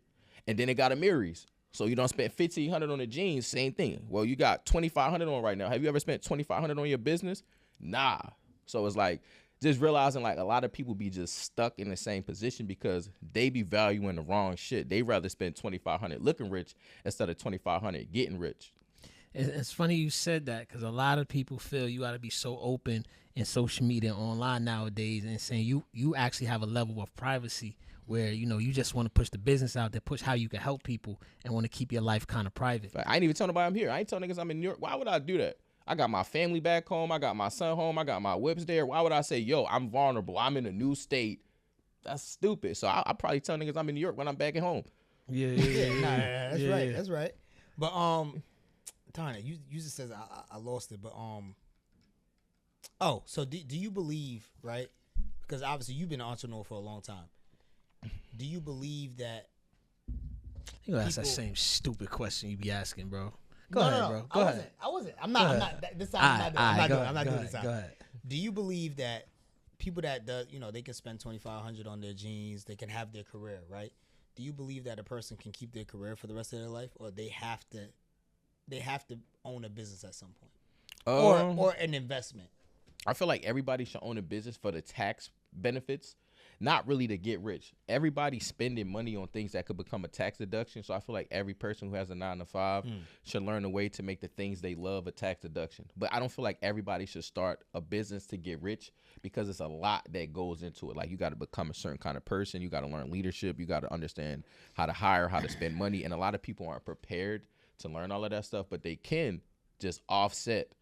And then it got a Miris. So you don't spend $1,500 on the jeans, same thing. Well, you got $2,500 on right now. Have you ever spent $2,500 on your business? Nah. So it's like just realizing like a lot of people be just stuck in the same position because they be valuing the wrong shit. They rather spend $2,500 looking rich instead of $2,500 getting rich. It's funny you said that, because a lot of people feel you got to be so open in social media and online nowadays, and saying you actually have a level of privacy where, you just want to push the business out there, push how you can help people, and want to keep your life kind of private. I ain't even telling nobody I'm here. I ain't telling niggas I'm in New York. Why would I do that? I got my family back home. I got my son home. I got my whips there. Why would I say, yo, I'm vulnerable, I'm in a new state? That's stupid. So I probably tell niggas I'm in New York when I'm back at home. Yeah. That's right. That's right. But, Tanya, you just says I lost it, but, so do you believe, right? Because obviously you've been an entrepreneur for a long time. Do you believe that you ask that same stupid question you be asking, bro? Go ahead, bro. Go ahead. I wasn't. I'm not. This time I'm not doing this time. Go ahead. Do you believe that people that they can spend $2,500 on their jeans, they can have their career, right? Do you believe that a person can keep their career for the rest of their life, or they have to own a business at some point, or an investment? I feel like everybody should own a business for the tax benefits. Not really to get rich. Everybody's spending money on things that could become a tax deduction. So I feel like every person who has a 9-to-5 should learn a way to make the things they love a tax deduction. But I don't feel like everybody should start a business to get rich, because it's a lot that goes into it. Like, you got to become a certain kind of person. You got to learn leadership. You got to understand how to hire, how to spend money. And a lot of people aren't prepared to learn all of that stuff, but they can just offset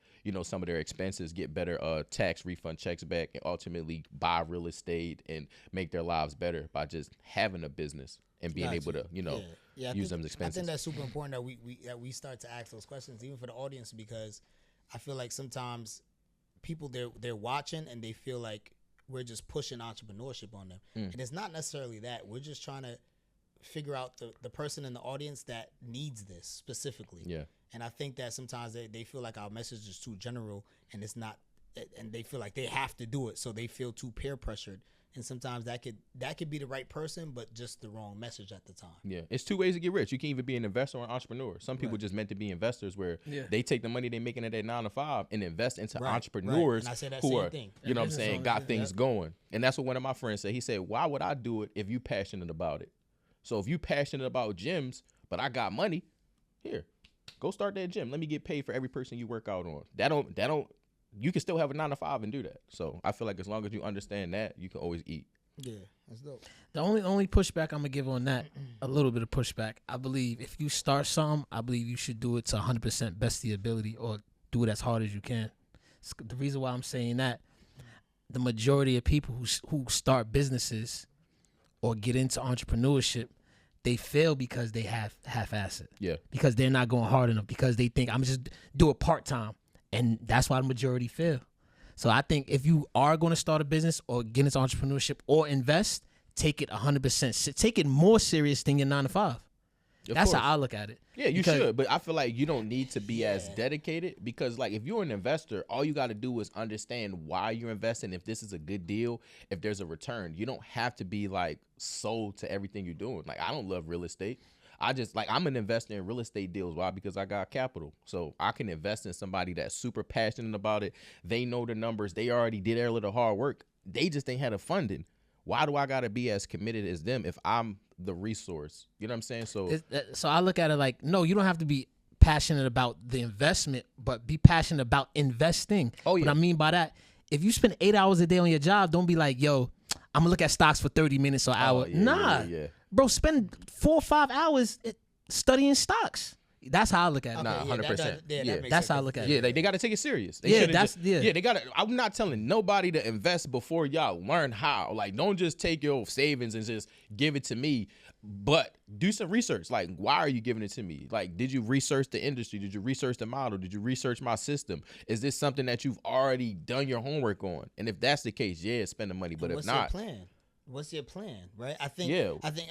some of their expenses, get better tax refund checks back, and ultimately buy real estate and make their lives better by just having a business and being able to, use them as expenses. I think that's super important that we start to ask those questions, even for the audience, because I feel like sometimes people they're watching and they feel like we're just pushing entrepreneurship on them, and it's not necessarily that. We're just trying to figure out the person in the audience that needs this specifically. Yeah. And I think that sometimes they feel like our message is too general, and it's not, and they feel like they have to do it, so they feel too peer pressured. And sometimes that could be the right person, but just the wrong message at the time. Yeah, it's two ways to get rich. You can either be an investor or an entrepreneur. Some people just meant to be investors, where they take the money they're making at their 9-to-5 and invest into entrepreneurs And I say that who same are, thing. you know what I'm saying, got things going. And that's what one of my friends said. He said, why would I do it if you passionate about it? So if you passionate about gyms, but I got money, here, go start that gym. Let me get paid for every person you work out on. That don't. You can still have a 9-to-5 and do that. So I feel like as long as you understand that, you can always eat. Yeah, that's dope. The only pushback I'm gonna give on that, a little bit of pushback. I believe if you start something, I believe you should do it to 100% best of your ability, or do it as hard as you can. The reason why I'm saying that, the majority of people who start businesses or get into entrepreneurship, they fail because they half-ass it. Yeah. Because they're not going hard enough, because they think I'm just do it part-time. And that's why the majority fail. So I think if you are going to start a business or get into entrepreneurship or invest, take it 100%. Take it more serious than your 9 to 5. That's how I look at it. Yeah, you should. But I feel like you don't need to be as dedicated, because like if you're an investor, all you got to do is understand why you're investing, if this is a good deal, if there's a return. You don't have to be like sold to everything you're doing. Like I don't love real estate. I just like, I'm an investor in real estate deals. Why? Because I got capital. So I can invest in somebody that's super passionate about it. They know the numbers. They already did their little hard work. They just ain't had the funding. Why do I got to be as committed as them if I'm the resource? You know what I'm saying? So I look at it like, no, you don't have to be passionate about the investment, but be passionate about investing. Oh, yeah. What I mean by that, if you spend 8 hours a day on your job, don't be like, yo, I'm going to look at stocks for 30 minutes or an hour. Nah. Bro, spend 4 or 5 hours studying stocks. That's how I look at it. Nah, 100%. That's how I look at it. Yeah, they got to take it serious. They got to. I'm not telling nobody to invest before y'all learn how. Like, don't just take your savings and just give it to me, but do some research. Like, why are you giving it to me? Like, did you research the industry? Did you research the model? Did you research my system? Is this something that you've already done your homework on? And if that's the case, spend the money. But if not, what's your plan, right? I think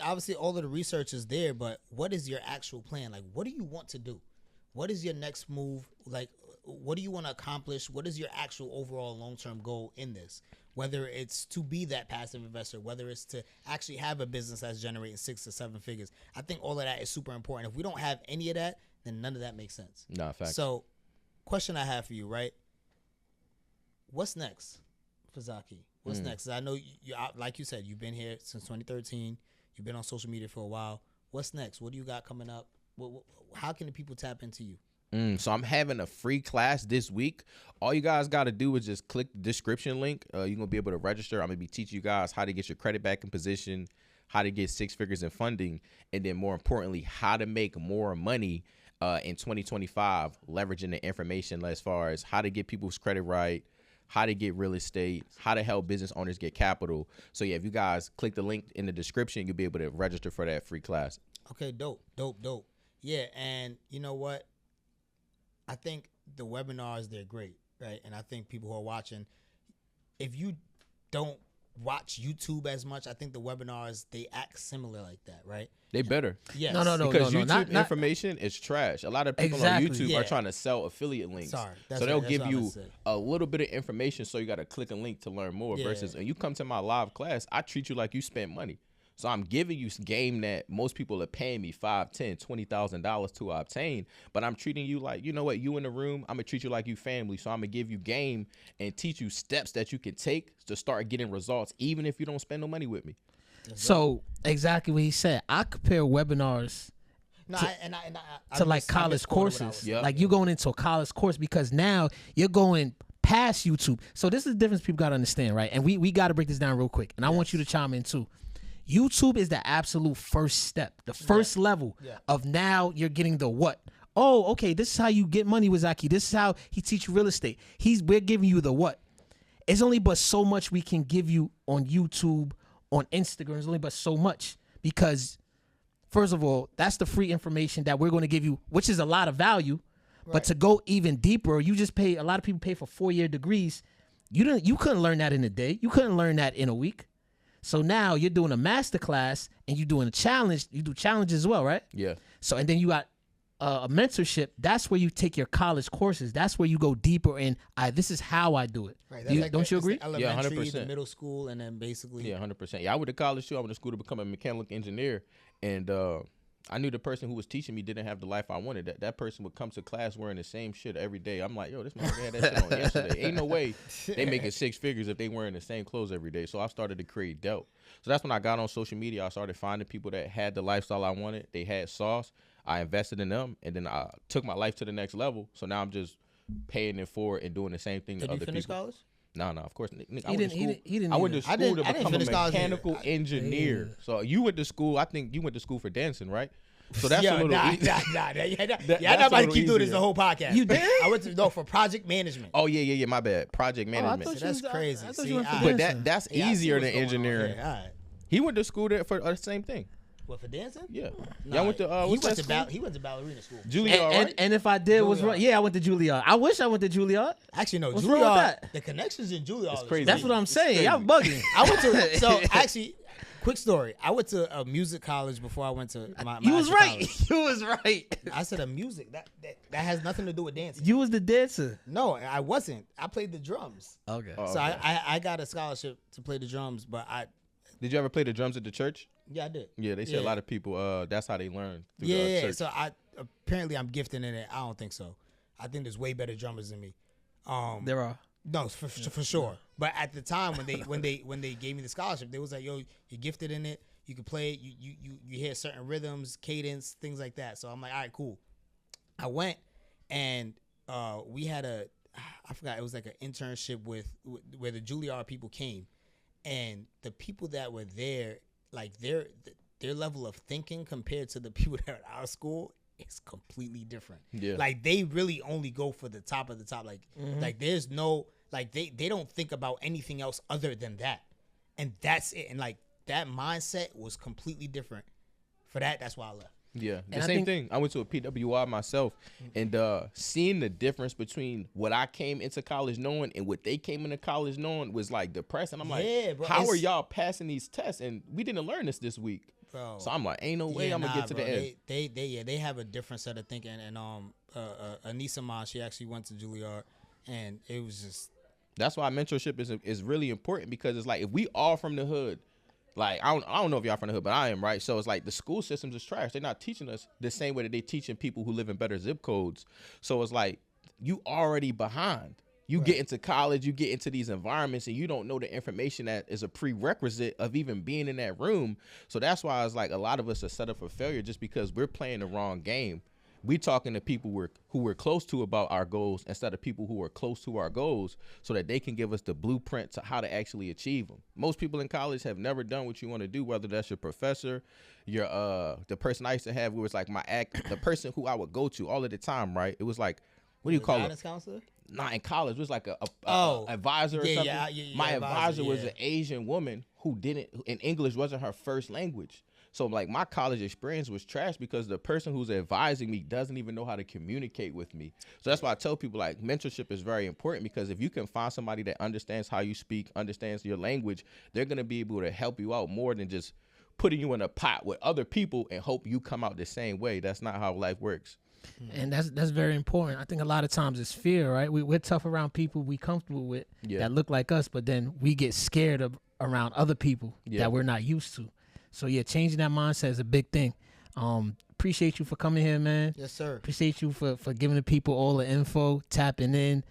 obviously all of the research is there, but what is your actual plan? Like, what do you want to do? What is your next move? Like, what do you want to accomplish? What is your actual overall long-term goal in this? Whether it's to be that passive investor, whether it's to actually have a business that's generating 6 to 7 figures. I think all of that is super important. If we don't have any of that, then none of that makes sense. Nah, facts. So, question I have for you, right? What's next for Zakee? What's next? 'Cause I know you, like you said, you've been here since 2013. You've been on social media for a while. What's next? What do you got coming up? How can the people tap into you? So I'm having a free class this week. All you guys got to do is just click the description link. You're going to be able to register. I'm going to be teaching you guys how to get your credit back in position, how to get 6 figures in funding, and then more importantly, how to make more money in 2025, leveraging the information as far as how to get people's credit right, how to get real estate, how to help business owners get capital. So yeah, if you guys click the link in the description, you'll be able to register for that free class. Okay, dope. Yeah, and you know what? I think the webinars, they're great, right? And I think people who are watching, if you don't watch YouTube as much, I think the webinars, they act similar like that, right? They better. Yes. No. Because YouTube information is trash. A lot of people on YouTube are trying to sell affiliate links. Sorry. So they'll give you a little bit of information, so you got to click a link to learn more. Versus when you come to my live class, I treat you like you spent money. So I'm giving you game that most people are paying me $5,000, $10,000, $20,000 to obtain, but I'm treating you like, you know what, you in the room, I'm gonna treat you like you family. So I'm gonna give you game and teach you steps that you can take to start getting results, even if you don't spend no money with me. So exactly what he said. I compare webinars to like college courses. Like you going into a college course, because now you're going past YouTube. So this is the difference people got to understand, right? And we got to break this down real quick. And I want you to chime in too. YouTube is the absolute first step, the first level of now you're getting the what. Oh, okay, this is how you get money with Zakee. This is how he teach you real estate. We're giving you the what. It's only but so much we can give you on YouTube, on Instagram. It's only but so much, because first of all, that's the free information that we're going to give you, which is a lot of value. Right. But to go even deeper, you just pay. A lot of people pay for 4-year degrees. You couldn't learn that in a day. You couldn't learn that in a week. So now you're doing a master class and you're doing a challenge. You do challenges as well, right? Yeah. So, and then you got a mentorship. That's where you take your college courses. That's where you go deeper in, this is how I do it. Right. Don't you agree? Yeah, 100%. The middle school, and then basically. Yeah, 100%. Yeah, I went to college too. I went to school to become a mechanical engineer. And I knew the person who was teaching me didn't have the life I wanted. That person would come to class wearing the same shit every day. I'm like, yo, this man had that shit on yesterday. Ain't no way they making 6 figures if they wearing the same clothes every day. So I started to create doubt. So that's when I got on social media. I started finding people that had the lifestyle I wanted. They had sauce. I invested in them, and then I took my life to the next level. So now I'm just paying it forward and doing the same thing to other people. Did you finish college? No, of course. I went to school to become a mechanical engineer. So you went to school. I think you went to school for dancing, right? So that's a little easier. I'm not about to keep doing this the whole podcast. You did? I went to for project management. Oh yeah. My bad. Project management. That's crazy. But that's easier than engineering. Right. He went to school there for the same thing. What, for dancing? Yeah. Nah, Y'all went to he went to ballerina school. Juilliard, right? And if I did, was Juilliard. wrong. Yeah, I went to Juilliard. I wish I went to Juilliard. Actually, no. What's wrong with Juilliard. that? The connections in Juilliard. It's is crazy. That's what I'm saying. crazy. Y'all bugging. I went to actually, quick story. I went to a music college before I went to my You was actual right. college. You was right. I said a music that has nothing to do with dancing. You was the dancer. No, I wasn't. I played the drums. Okay. Oh, So okay. I got a scholarship to play the drums, but Did you ever play the drums at the church? I did. Yeah, they say a lot of people. That's how they learn. Through Yeah. church. So apparently I'm gifted in it. I don't think so. I think there's way better drummers than me. There are. No, for sure. But at the time when they gave me the scholarship, they was like, "Yo, you're gifted in it. You can play it. You hear certain rhythms, cadence, things like that." So I'm like, "All right, cool." I went and we had I forgot, it was like an internship with where the Juilliard people came, and the people that were there, like their level of thinking compared to the people that are at our school is completely different. Yeah. Like they really only go for the top of the top. Like there's no, like they don't think about anything else other than that. And that's it. And like that mindset was completely different. For that, that's why I left. Yeah, the And I same think- thing. I went to a PWI myself, and seeing the difference between what I came into college knowing and what they came into college knowing was like depressing. I'm Yeah, like, bro, how are it's- y'all passing these tests? And we didn't learn this week. Bro. So I'm like, ain't no way Yeah, I'm gonna get to bro. the end. They have a different set of thinking. And a niece of mine, she actually went to Juilliard, and it was just, That's why mentorship is really important, because it's like if we all from the hood, like I don't know if y'all from the hood, but I am, right? So it's like the school systems is trash. They're not teaching us the same way that they teaching people who live in better zip codes. So it's like you already behind. You get into college, you get into these environments, and you don't know the information that is a prerequisite of even being in that room. So that's why it's like a lot of us are set up for failure just because we're playing the wrong game. We talking to people who we're close to about our goals instead of people who are close to our goals, so that they can give us the blueprint to how to actually achieve them. Most people in college have never done what you want to do, whether that's your professor, your the person I used to have who was like the person who I would go to all of the time, right? It was like, what do you call it? guidance counselor? Not in college. It was like a Oh. advisor or Yeah, something. yeah, My advisor, advisor was yeah. an Asian woman who and English wasn't her first language. So like my college experience was trash because the person who's advising me doesn't even know how to communicate with me. So that's why I tell people like mentorship is very important, because if you can find somebody that understands how you speak, understands your language, they're going to be able to help you out more than just putting you in a pot with other people and hope you come out the same way. That's not how life works. And that's very important. I think a lot of times it's fear, right? We're tough around people we comfortable with that look like us, but then we get scared around other people that we're not used to. So yeah, changing that mindset is a big thing. Appreciate you for coming here, man. Yes, sir. Appreciate you for giving the people all the info, tapping in.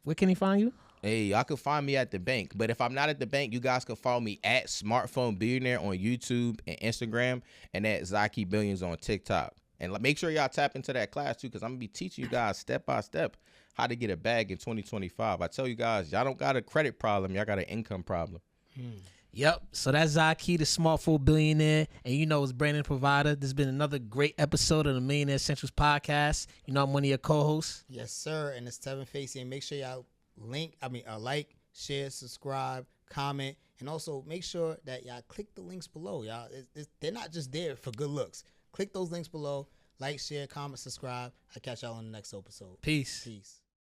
Where can he find you? Hey, y'all can find me at the bank. But if I'm not at the bank, you guys can follow me at Smartphone Billionaire on YouTube and Instagram, and at Zakee Billions on TikTok. And make sure y'all tap into that class too, because I'm going to be teaching you guys step by step how to get a bag in 2025. I tell you guys, y'all don't got a credit problem. Y'all got an income problem. Yep. So that's Zakee, the Smartphone Billionaire. And you know it's Brandon Provider. This has been another great episode of the Millionaire Essentials Podcast. You know I'm one of your co-hosts. Yes, sir. And it's Tevin Facey. And make sure y'all like, share, subscribe, comment, and also make sure that y'all click the links below. Y'all, they're not just there for good looks. Click those links below. Like, share, comment, subscribe. I'll catch y'all on the next episode. Peace. Peace.